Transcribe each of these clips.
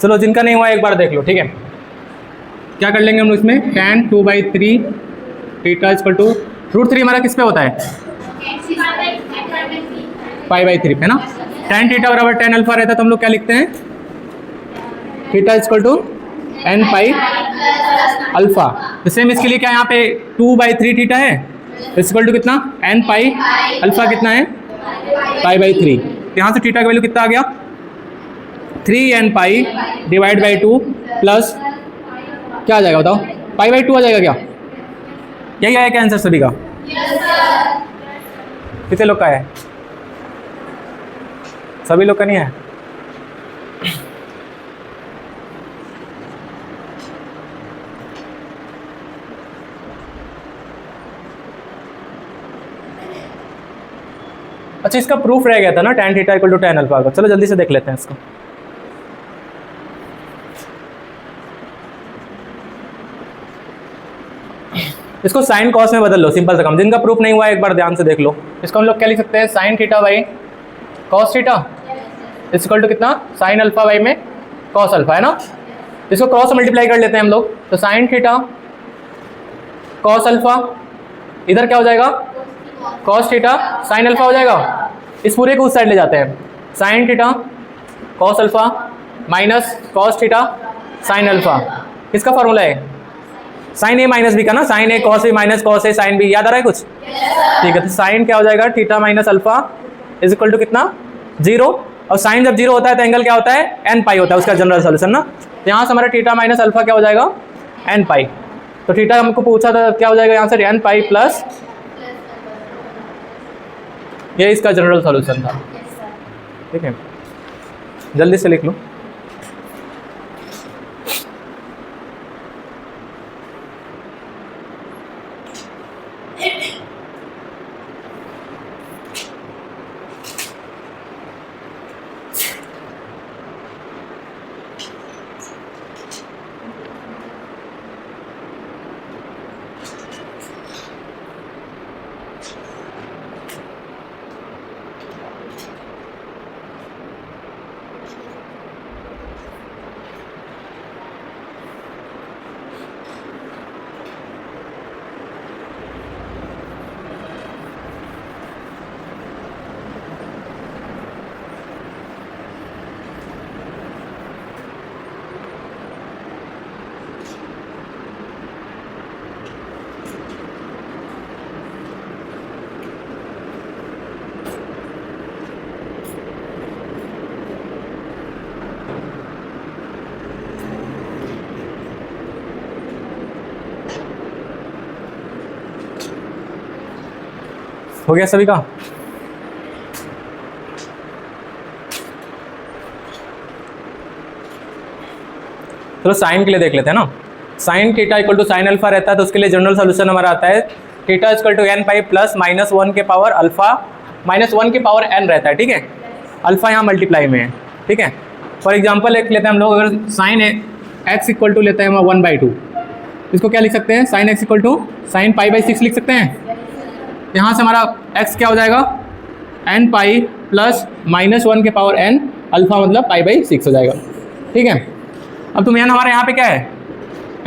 चलो जिनका नहीं हुआ एक बार देख लो, ठीक है। क्या कर लेंगे हम इसमें, tan 2/3 थीटा इक्वल टू √3 हमारा किस पे होता है, π/3 है ना। tan थीटा बराबर tan अल्फा रहता है तो हम लोग क्या लिखते हैं, theta equal to n pi alpha. तो सेम इसके लिए क्या यहाँ पे 2/3 थीटा है इक्वल टू कितना, n पाई अल्फा कितना है π/3। यहाँ से थीटा का वैल्यू कितना आ गया, 3n pi divide by 2 plus क्या आ जाएगा बताओ, π/2 आ जाएगा क्या, यही आया क्या आंसर सभी का? कितने लोग का है, सभी लोग का नहीं है। अच्छा इसका प्रूफ रह गया था ना, tan theta equal to tan alpha का। चलो जल्दी से देख लेते हैं इसको। इसको साइन कॉस में बदल लो, सिंपल सा काम। जिनका प्रूफ नहीं हुआ एक बार ध्यान से देख लो। इसको हम लोग क्या लिख सकते हैं, sine theta by cos theta equal to कितना, साइन अल्फा बाई में कॉस अल्फा, है ना। इसको क्रॉस मल्टीप्लाई कर लेते हैं हम लोग, तो साइन थीटा कॉस अल्फा, इधर क्या हो जाएगा, कॉस थीटा साइन अल्फा हो जाएगा। इस पूरे को उस साइड ले जाते हैं, sine theta cos alpha minus cos theta sine alpha. किसका फॉर्मूला है, साइन ए माइनस बी का ना, sign A cos A minus cos A sine B, याद आ रहा है कुछ, ठीक है। तो साइन क्या हो जाएगा, theta minus alpha is equal to कितना, 0। और साइन जब 0 होता है तो एंगल क्या होता है, n पाई होता है, उसका जनरल सोल्यूशन ना। तो यहाँ से हमारा थीटा माइनस अल्फा क्या हो जाएगा, n पाई। तो थीटा हमको पूछा था क्या हो जाएगा यहाँ से, n पाई प्लस, ये इसका जनरल सॉल्यूशन था, ठीक है। जल्दी से लिख लो। हो गया सभी का, चलो साइन के लिए देख लेते हैं ना। Sine theta equal to sine alpha रहता है तो उसके लिए जनरल सॉल्यूशन हमारा आता है theta equal to n pi plus -1 के पावर अल्फा -1 के पावर n रहता है, ठीक है। अल्फा यहाँ मल्टीप्लाई में है, ठीक है। फॉर एग्जाम्पल एक लेते हैं हम लोग, अगर साइन x इक्वल टू लेते हैं हम 1/2, इसको क्या लिख सकते हैं, sine x equal to sine π/6 लिख सकते हैं। यहाँ से हमारा x क्या हो जाएगा, n पाई प्लस -1 के पावर n अल्फा मतलब π/6 हो जाएगा, ठीक है। अब तुम यहाँ हमारे यहाँ पे क्या है,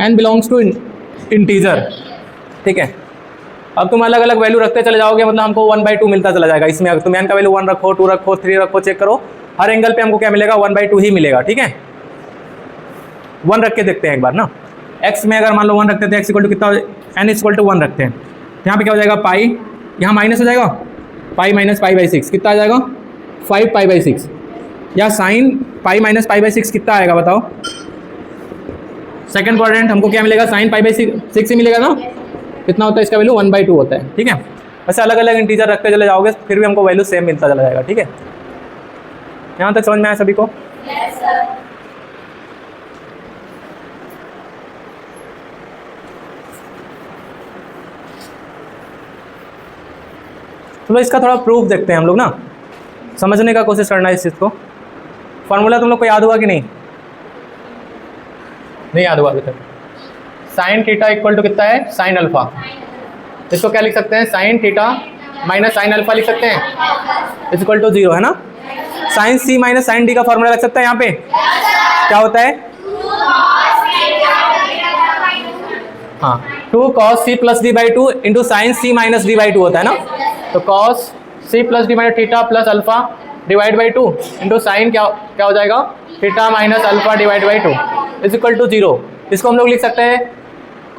n बिलोंग्स टू इंटीजर, ठीक है। अब तुम अलग अलग वैल्यू रखते चले जाओगे, मतलब हमको 1/2 मिलता चला जाएगा। इसमें अगर तुम n का वैल्यू 1 रखो, 2 रखो, 3 रखो, चेक करो, हर एंगल पे हमको क्या मिलेगा, 1/2 ही मिलेगा, ठीक है। 1 रख के देखते हैं एक बार ना। x में अगर मान लो 1 रखते थे, x इक्वल टू कितना, n इक्वल टू 1 रखते हैं, यहाँ पे क्या हो जाएगा, पाई, यहाँ माइनस हो जाएगा, पाई माइनस π/6 कितना आ जाएगा, 5π/6। या साइन पाई माइनस π/6 कितना आएगा बताओ। सेकंड क्वाड्रेंट हमको क्या मिलेगा, साइन π/6 ही मिलेगा ना। कितना होता है इसका वैल्यू, 1/2 होता है, ठीक है। वैसे अलग अलग इंटीजर रखते चले जाओगे फिर भी हमको वैल्यू सेम मिलता चला जाएगा, ठीक है। यहाँ तक समझ में आया सभी को? Yes, sir. चलो इसका थोड़ा प्रूफ देखते हैं हम लोग ना, समझने का कोशिश करना है इस चीज़ को। फार्मूला तुम लोग को याद हुआ कि नहीं याद हुआ अभी तक। साइन थीटा इक्वल टू कितना है, साइन अल्फा। इसको क्या लिख सकते हैं, sine theta minus sine alpha लिख सकते हैं, इक्वल टू 0, है ना। Sign C minus sign D का फॉर्मूला लग सकता है यहाँ पे। क्या होता है? हाँ, 2 cos c plus D by two into sine C minus D by two होता है ना। तो cos c plus D minus theta plus alpha divide by two into sine क्या हो जाएगा? Theta minus alpha divide by two is equal to 0। इसको हम लोग लिख सकते हैं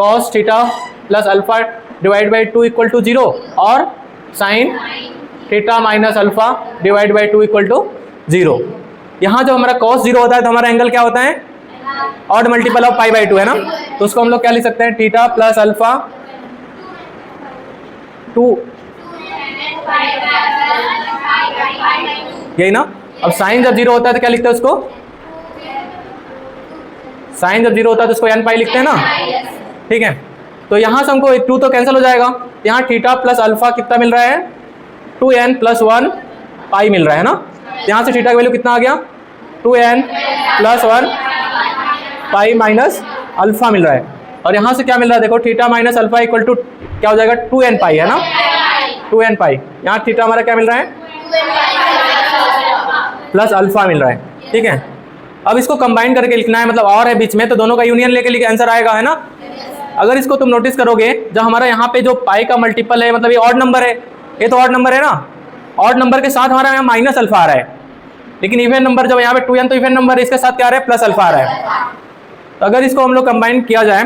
cos theta plus alpha divide by two equal to 0 और sine theta minus alpha divide by two equal to 0। यहाँ जब हमारा cos 0 होता है तो हमारा एंगल क्या होता है? Odd multiple of pi by two है ना। तो उसको हम लोग क्या लिख सकते हैं? थीटा प्लस अल्फा 2, यही ना। अब साइन जब 0 होता है तो क्या लिखते हैं उसको? साइन जब 0 होता है तो उसको n पाई लिखते हैं ना, ठीक है। तो यहाँ से हमको 2 तो कैंसिल हो जाएगा। यहाँ थीटा प्लस अल्फा कितना मिल रहा है? 2n प्लस 1 पाई मिल रहा है ना। यहाँ से थीटा का वैल्यू कितना आ गया? 2n plus 1 pi minus alpha मिल रहा है। और यहाँ से क्या मिल रहा है? देखो theta minus alpha equal to क्या हो जाएगा? 2n पाई है ना, 2n पाई। यहाँ थीटा हमारा क्या मिल रहा है? प्लस अल्फा मिल रहा है, ठीक है। अब इसको कंबाइन करके लिखना है, मतलब और है बीच में, तो दोनों का यूनियन लेके लिखे आंसर आएगा, है ना। अगर इसको तुम नोटिस करोगे, जब हमारा यहाँ पे जो पाई का मल्टीपल है, मतलब ये ऑड नंबर है, ये तो ऑड नंबर है ना। ऑड नंबर के साथ हमारा यहाँ माइनस अल्फा आ रहा है, लेकिन इवन नंबर जब यहाँ पे 2n तो इवन नंबर इसके साथ क्या आ रहा है? प्लस अल्फा आ रहा है। तो अगर इसको हम लोग कंबाइन किया जाए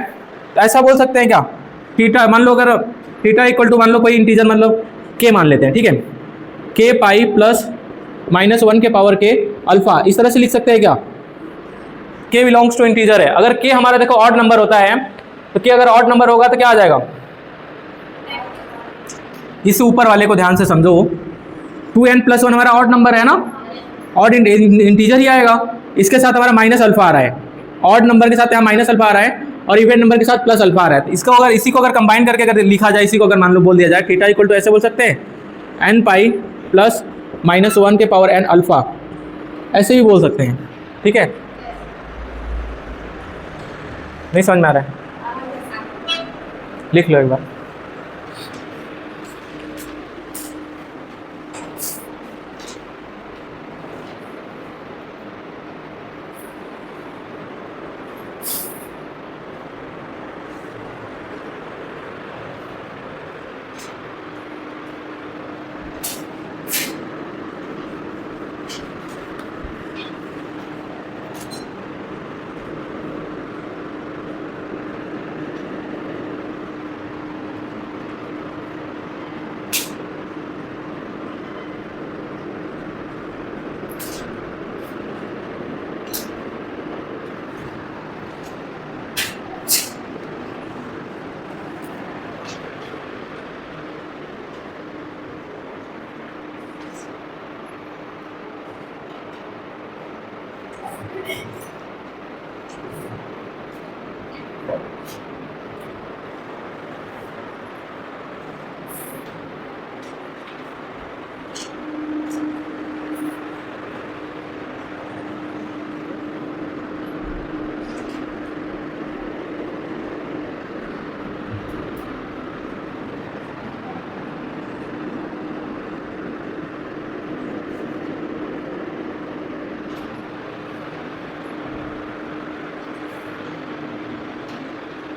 तो ऐसा बोल सकते हैं क्या? थीटा मान लो, अगर थीटा इक्वल टू मान लो कोई इंटीजर मतलब k मान लेते हैं, ठीक है। k पाई प्लस माइनस 1 के पावर k अल्फा, इस तरह से लिख सकते हैं क्या? k बिलोंग्स टू इंटीजर है। अगर k हमारा देखो ऑड नंबर होता है तो k अगर ऑड नंबर होगा तो क्या आ जाएगा? इस ऊपर वाले को ध्यान से समझो, 2n प्लस 1 हमारा ऑड नंबर है ना, ऑड इंटीजर ही आएगा। इसके साथ हमारा माइनस अल्फा आ रहा है, ऑड नंबर के साथ यहाँ माइनस अल्फा आ रहा है और इवन नंबर के साथ प्लस अल्फा आ रहा है। तो इसको अगर इसी को अगर कंबाइन करके अगर लिखा जाए, इसी को अगर मान लो बोल दिया जाए, थीटा इक्वल टू ऐसे बोल सकते हैं n पाई प्लस माइनस 1 के पावर n अल्फा, ऐसे भी बोल सकते हैं, ठीक है। नहीं समझ में आ रहा है? लिख लो एक बार।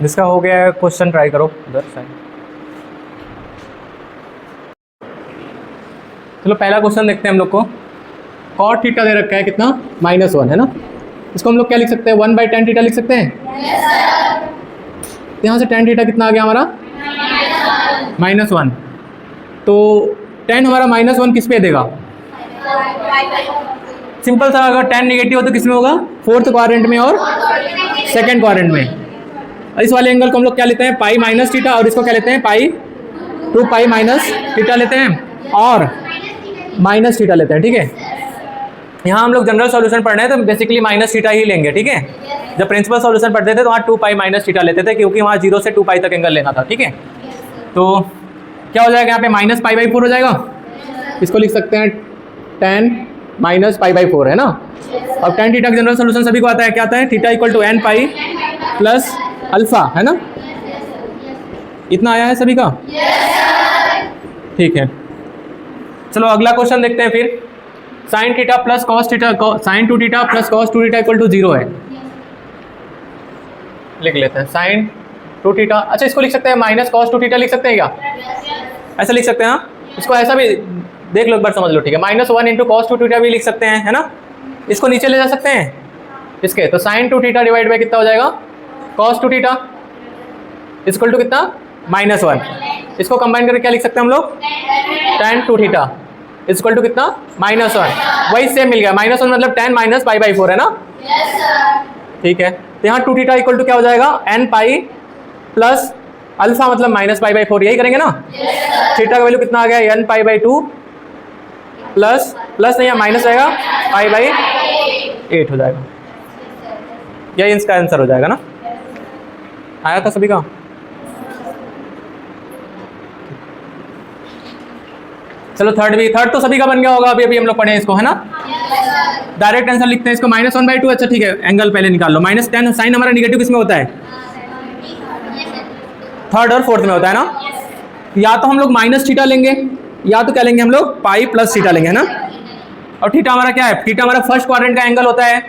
जिसका हो गया है क्वेश्चन ट्राई करो उधर साइड। चलो पहला क्वेश्चन देखते हैं हम लोग को। कॉट थीटा दे रखा है कितना? -1 है ना। इसको हम लोग क्या लिख सकते हैं? 1/tan थीटा लिख सकते हैं। यहाँ से tan थीटा कितना आ गया हमारा? -1। तो tan हमारा -1 किस पे देगा? सिंपल सा, अगर tan नेगेटिव हो तो किस में होगा? 4th क्वाड्रेंट में और 2nd क्वाड्रेंट में। इस वाले एंगल को हम लोग क्या लेते हैं? पाई माइनस थीटा, और इसको क्या लेते हैं? पाई 2 पाई माइनस थीटा लेते हैं और माइनस थीटा लेते हैं, ठीक है। यहाँ हम लोग जनरल सॉल्यूशन पढ़ रहे हैं तो बेसिकली माइनस थीटा ही लेंगे, ठीक है। जब प्रिंसिपल सॉल्यूशन पढ़ते थे तो वहाँ 2 पाई माइनस थीटा लेते थे, क्योंकि वहाँ 0 से 2 पाई तक एंगल लेना था, ठीक है। तो क्या हो जाएगा यहाँ पे? -π/4 हो जाएगा। इसको लिख सकते हैं tan -π/4 है ना। अब tan थीटा का जनरल सॉल्यूशन सभी को आता है, क्या आता है? Theta equal to n pi plus alpha, है ना। इतना आया है सभी का? ठीक है। चलो अगला क्वेश्चन देखते हैं फिर। Sine theta plus cos theta, sine 2 theta plus cos 2 theta equal to 0 है। लिख लेते हैं साइन 2 थीटा। अच्छा, इसको लिख सकते हैं माइनस कॉस 2 थीटा लिख सकते हैं क्या? ऐसा लिख सकते हैं। हाँ, इसको ऐसा भी देख लो, एक बार समझ लो, ठीक है। -1 इंटू कॉस 2 थीटा भी लिख सकते हैं, है ना। इसको नीचे ले जा सकते हैं इसके, तो साइन 2 थीटा डिवाइड बाई कितना हो जाएगा? कॉस 2 थीटा इक्वल टू कितना? -1। इसको कंबाइन करके क्या लिख सकते हैं हम लोग? tan 2 थीटा इक्वल टू कितना? -1। वही सेम मिल गया, -1 मतलब tan माइनस पाई बाई 4 है ना। ठीक है, तो यहाँ 2 थीटा इक्वल टू क्या हो जाएगा? n पाई प्लस अल्फा मतलब माइनस पाई बाई 4, यही करेंगे ना। थीटा का वैल्यू कितना आ गया? n पाई बाई 2 प्लस नहीं है, माइनस रहेगा, पाई बाई 8 हो जाएगा। यही इसका आंसर हो जाएगा ना। आया था सभी का? चलो थर्ड तो सभी का बन गया होगा। अभी हम लोग पढ़े इसको, है ना। डायरेक्ट आंसर लिखते हैं इसको, -1/2। अच्छा ठीक है, एंगल पहले निकाल लो। -10 साइन हमारा निगेटिव किसमें होता है? थर्ड और फोर्थ में होता है ना। या तो हम लोग माइनस थीटा लेंगे, या तो क्या लेंगे हम लोग? पाई प्लस थीटा लेंगे, है ना। और थीटा हमारा क्या है? थीटा हमारा फर्स्ट क्वाड्रेंट का एंगल होता है।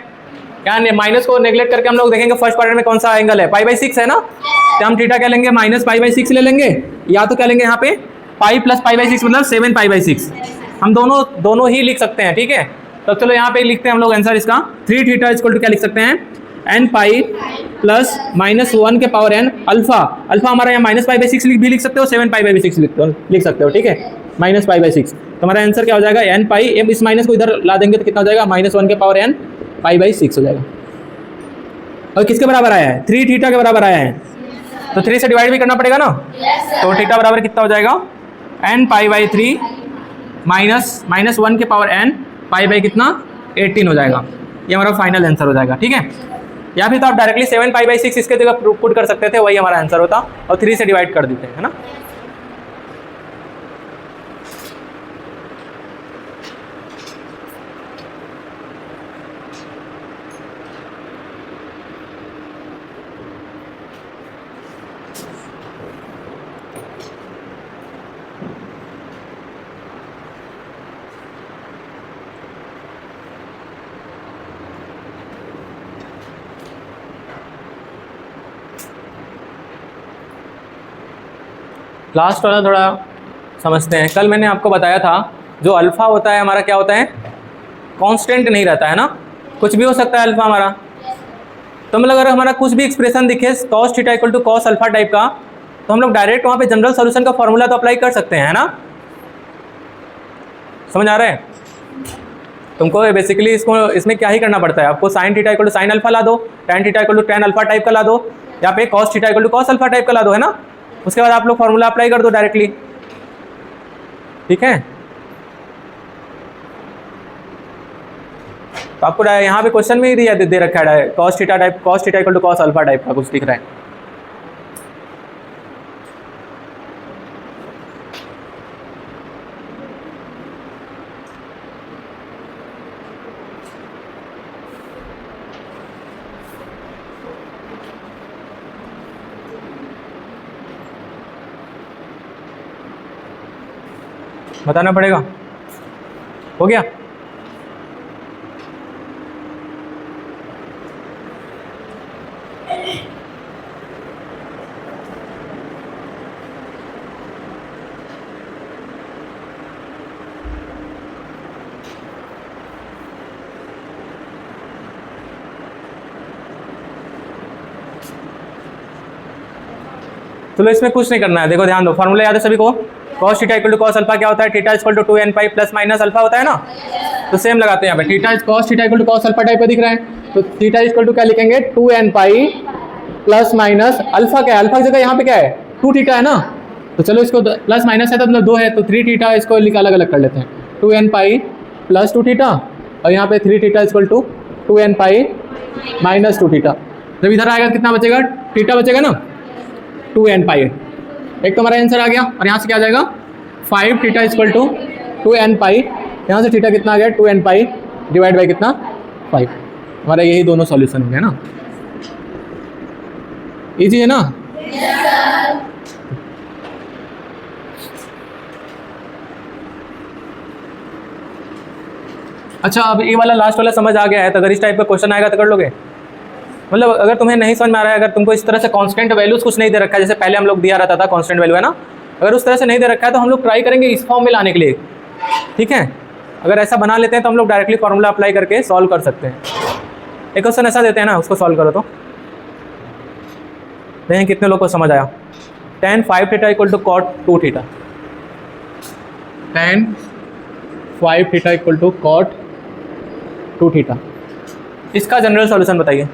क्या माइनस को नेग्लेक्ट करके हम लोग देखेंगे फर्स्ट क्वाड्रेंट में कौन सा एंगल है? π/6 है ना। तो हम थीटा क्या लेंगे? -π/6 ले लेंगे, या तो क्या लेंगे यहाँ पे? पाई प्लस π/6 मतलब 7π/6। हम दोनों ही लिख सकते हैं, ठीक है। तो चलो यहाँ पे लिखते हैं हम लोग आंसर इसका। 3 थीटा इक्वल टू क्या लिख सकते हैं? n पाई प्लस -1 के पावर n अल्फा। अल्फा हमारा यहाँ -π/6 भी लिख सकते हो, 7π/6 लिख सकते हो, ठीक है। -π/6 तो हमारा आंसर क्या हो जाएगा? n पाई, इस माइनस को इधर ला देंगे तो कितना हो जाएगा? -1 के पावर n π/6 हो जाएगा। और किसके बराबर आया है? 3 थीटा के बराबर आया है, तो 3 से डिवाइड भी करना पड़ेगा ना। तो थीटा बराबर कितना हो जाएगा? n π/3 माइनस 1 के पावर n पाई कितना? 18 हो जाएगा। ये हमारा फाइनल आंसर हो जाएगा, ठीक है। या फिर तो आप डायरेक्टली 7π/6 इसके जगह पुट कर सकते थे, वही हमारा आंसर होता, और 3 से डिवाइड कर देते हैं, है ना। लास्ट वाला थोड़ा समझते हैं। कल मैंने आपको बताया था जो अल्फ़ा होता है हमारा क्या होता है? कांस्टेंट नहीं रहता है ना, कुछ भी हो सकता है अल्फ़ा हमारा। तो मतलब अगर हमारा कुछ भी एक्सप्रेशन दिखे cos theta equal to cos alpha type का, तो हम लोग डायरेक्ट वहाँ पे जनरल सॉल्यूशन का फॉर्मूला तो अप्लाई कर सकते हैं, है ना। समझ आ रहा है तुमको? बेसिकली इसमें क्या ही करना पड़ता है आपको? Sine theta equal to sine alpha ला दो, tan theta equal to tan alpha type का ला दो, या पे cos theta equal to cos alpha type का ला दो, है ना। उसके बाद आप लोग फॉर्मूला अप्लाई कर दो डायरेक्टली, ठीक है। तो आपको यहाँ पे क्वेश्चन में ही दे रखा है cos theta equal to cos alpha type का कुछ दिख रहा है। बताना पड़ेगा। हो गया? चलो इसमें कुछ नहीं करना है, देखो ध्यान दो, फॉर्मूला याद है सभी को? cos theta equal to cos alpha क्या होता है? Theta equal to 2n pi plus minus alpha होता है ना। तो सेम लगाते हैं यहाँ पे, theta cos theta equal to cos alpha type का दिख रहा है, तो थीटा इक्वल टू क्या लिखेंगे? 2n pi plus minus alpha. क्या है? अल्फा की जगह यहाँ पे क्या है? 2 थीटा है ना। तो चलो इसको प्लस माइनस है तो मतलब 2 है, तो 3 थीटा इसको अलग अलग कर लेते हैं। 2n पाई प्लस 2 थीटा, और यहाँ पे 3 theta equal to 2n pi minus 2 theta. जब इधर आएगा कितना बचेगा? थीटा बचेगा ना, 2n पाई। एक तो हमारा आंसर आ गया, और यहाँ से क्या आ जाएगा? 5 थीटा इक्वल टू 2n पाई। यहाँ से थीटा कितना आ गया? 2n पाई डिवाइड बाई कितना? 5। हमारा यही दोनों सॉल्यूशन हो गया ना। इजी है ना? अच्छा, अब ये वाला लास्ट वाला समझ आ गया है, तो अगर इस टाइप का क्वेश्चन आएगा तो कर लोगे? मतलब अगर तुम्हें नहीं समझ में आ रहा है, अगर तुमको इस तरह से कांस्टेंट वैल्यूज कुछ नहीं दे रखा है, जैसे पहले हम लोग दिया रहता था कांस्टेंट वैल्यू है ना, अगर उस तरह से नहीं दे रखा है तो हम लोग ट्राई करेंगे इस फॉर्म में लाने के लिए, ठीक है? अगर ऐसा बना लेते हैं तो हम लोग डायरेक्टली फॉर्मूला अप्लाई करके सॉल्व कर सकते हैं। एक क्वेश्चन ऐसा देते हैं ना, उसको सॉल्व करो तो देखें कितने लोग को समझ आया। tan 5 theta equal to cot 2 theta, tan 5 theta equal to cot 2 theta, इसका जनरल सॉल्यूशन बताइए।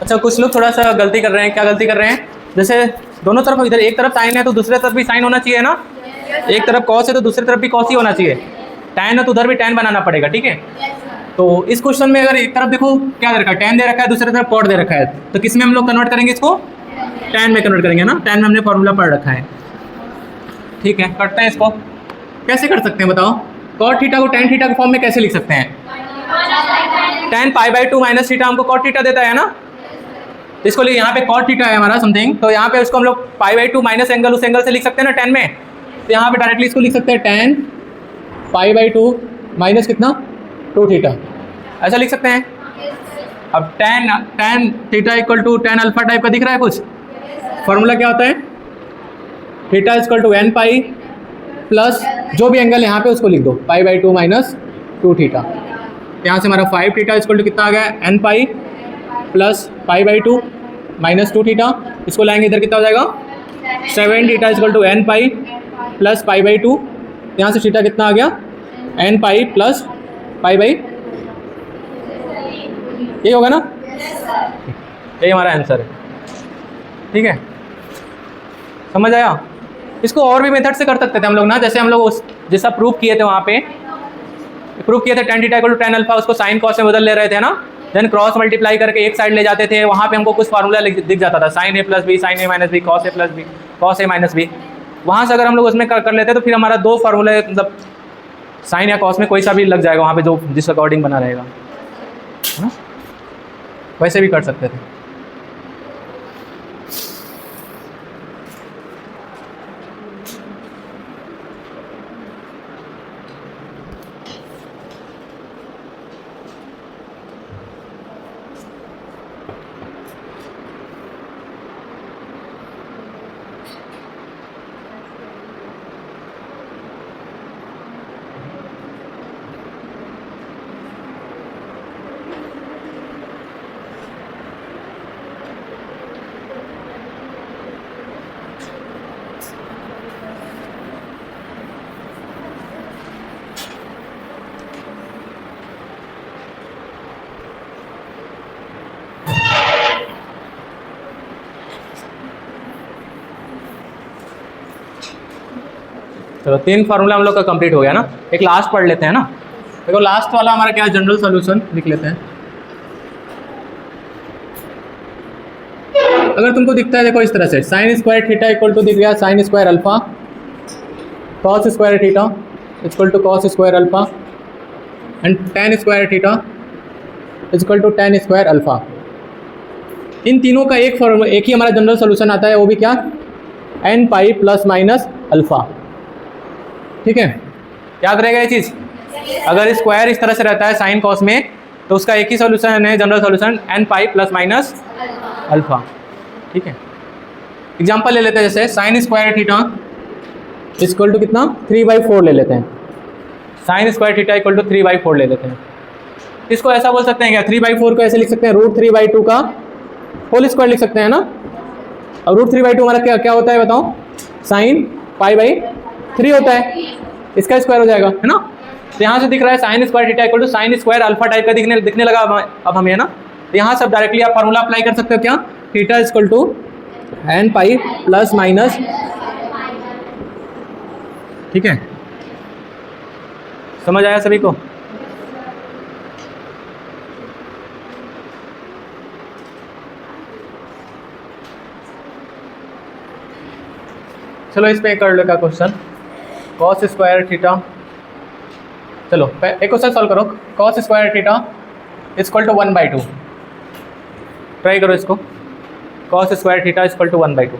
अच्छा, कुछ लोग थोड़ा सा गलती कर रहे हैं। क्या गलती कर रहे हैं? जैसे दोनों तरफ, इधर एक तरफ साइन है तो दूसरे तरफ भी साइन होना चाहिए ना, एक तरफ कॉस है तो दूसरी तरफ भी कॉस ही होना चाहिए, tan है तो उधर भी tan बनाना पड़ेगा, ठीक है? तो इस क्वेश्चन में अगर एक तरफ देखो क्या दे रखा है, tan दे रखा है, दूसरी तरफ cot दे रखा है, तो किस में हम लोग कन्वर्ट करेंगे इसको? tan में कन्वर्ट करेंगे ना, tan में हमने फॉर्मूला पढ़ रखा है, ठीक है? करते हैं इसको, कैसे कर सकते हैं बताओ? cot थीटा को tan थीटा के फॉर्म में कैसे लिख सकते हैं? tan π/2 माइनस थीटा हमको cot थीटा देता है ना, तो इसको लिए यहाँ पे cot थीटा है हमारा समथिंग, तो यहाँ पे उसको हम लोग π/2 माइनस एंगल उस एंगल से लिख सकते हैं ना tan में, तो यहाँ पे डायरेक्टली इसको लिख सकते हैं tan π/2 माइनस कितना 2 थीटा, ऐसा लिख सकते हैं। अब tan theta equal to tan alpha type का दिख रहा है कुछ? फॉर्मूला क्या होता है? Theta equal to n pi plus जो भी एंगल यहाँ पे उसको लिख दो π/2 माइनस 2 थीटा, यहाँ से हमारा 5 थीटा इक्वल टू कितना आ गया? n pi plus π/2 minus 2 theta, इसको लाएंगे इधर कितना हो जाएगा? 7 theta equal to n pi plus π/2, यहाँ से थीटा कितना आ गया? n पाई प्लस π/, यही होगा ना? यही हमारा आंसर है, ठीक है? समझ आया? इसको और भी मेथड से कर सकते थे हम लोग ना, जैसे हम लोग उस जैसा प्रूफ किए थे, वहाँ पे प्रूफ किए थे tan theta equal to tan alpha, उसको साइन कॉस में बदल ले रहे थे ना, देन क्रॉस मल्टीप्लाई करके एक साइड ले जाते थे, वहाँ पे हमको कुछ फार्मूला दिख जाता था, sin a plus B, sin a minus B, cos a plus B, cos a minus B. वहाँ से अगर हम लोग उसमें कर लेते तो फिर हमारा दो फार्मूले, मतलब साइन या कॉस में कोई सा भी लग जाएगा वहाँ पे, जो जिस अकॉर्डिंग बना रहेगा, है ना? वैसे भी कर सकते थे। चलो 3 फार्मूला हम लोग का कंप्लीट हो गया ना। एक लास्ट पढ़ लेते हैं ना, देखो लास्ट वाला हमारा क्या, जनरल सॉल्यूशन लिख लेते हैं। अगर तुमको दिखता है देखो इस तरह से, sine square theta equal to दिख गया sine square alpha, cos square theta equal to cos square alpha, and tan square theta equal to tan square alpha. इन तीनों का एक फॉर्मूला, एक ही हमारा जनरल सॉल्यूशन आता है, वो भी क्या? n pi plus minus alpha, ठीक है? याद रहेगा ये चीज़? अगर स्क्वायर इस तरह से रहता है साइन कॉस में, तो उसका एक ही सॉल्यूशन है, general solution n pi plus minus alpha, ठीक है? एग्जांपल ले लेते हैं, जैसे sine square theta equal to कितना? 3/4 ले लेते हैं। Sine square theta equal to 3/4 ले लेते हैं। इसको ऐसा बोल सकते हैं क्या? 3/4 को ऐसे लिख सकते हैं, √3/2 का होल स्क्वायर लिख सकते हैं ना। अब √3/2 हमारा क्या क्या होता है बताओ? साइन π/3 होता है, इसका स्क्वायर हो जाएगा, है ना? तो यहाँ से दिख रहा है sine square theta equal to sine square alpha type का दिखने लगा अब हमें, है ना? तो यहाँ से डायरेक्टली आप फार्मूला अप्लाई कर सकते हो, क्या? Theta equal to n pi plus minus, ठीक है? समझ आया सभी को? चलो इस पे कर लो क्या क्वेश्चन, कॉस स्क्वायर थीटा। चलो एक क्वेश्चन सॉल्व करो, cos square theta equal to 1/2। Try करो इसको, cos square theta equal to 1/2।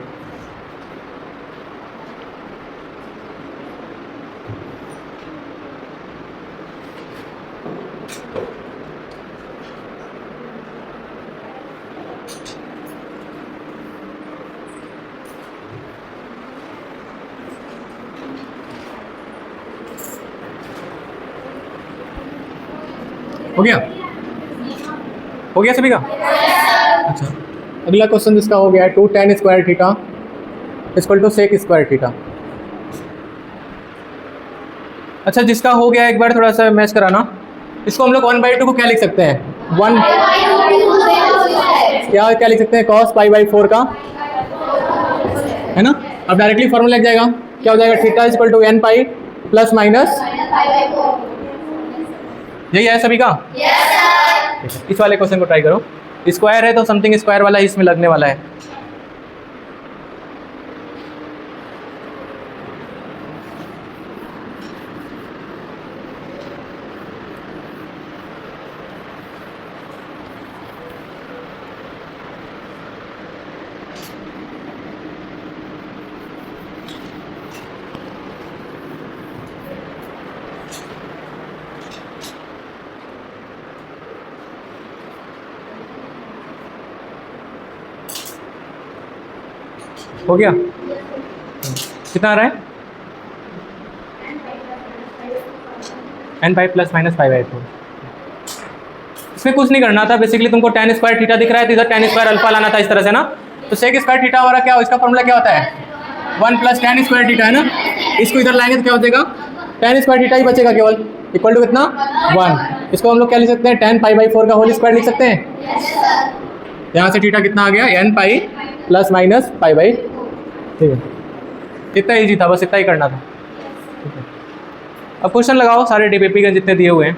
हो गया, हो गया सभी का? अच्छा, अगला क्वेश्चन जिसका हो गया है 2 tan square theta equal to sec square theta. अच्छा, जिसका हो गया एक बार थोड़ा सा मैच कराना। इसको हम लोग 1/2 को क्या लिख सकते हैं? क्या लिख सकते हैं? cos π/4 का, है ना? अब डायरेक्टली फॉर्मूला लग जाएगा, क्या हो जाएगा? Theta equal to n pi plus minus, यही है सभी का? इस वाले क्वेश्चन को ट्राई करो। स्क्वायर है तो समथिंग स्क्वायर वाला इसमें लगने वाला है। हो गया? कितना आ रहा है? n pi plus minus 5/4। इसमें कुछ नहीं करना था, बेसिकली तुमको tan स्क्वायर थीटा दिख रहा है तो इधर tan स्क्वायर अल्फा लाना था इस तरह से ना। तो सेक स्क्वायर थीटा हमारा क्या हो, इसका फॉर्मूला क्या होता है? 1 प्लस tan स्क्वायर थीटा, है ना? इसको इधर लाएंगे तो क्या हो जाएगा? tan स्क्वायर थीटा ही बचेगा केवल, इक्वल टू कितना? 1। इसको हम लोग क्या लिख सकते हैं? tan π/4 का होल स्क्वायर लिख सकते हैं। यहाँ से थीटा कितना आ गया? n पाई प्लस माइनस π/, ठीक है। इतना ईजी था, बस इतना ही करना था। अब क्वेश्चन लगाओ सारे डीपीपी के जितने दिए हुए हैं।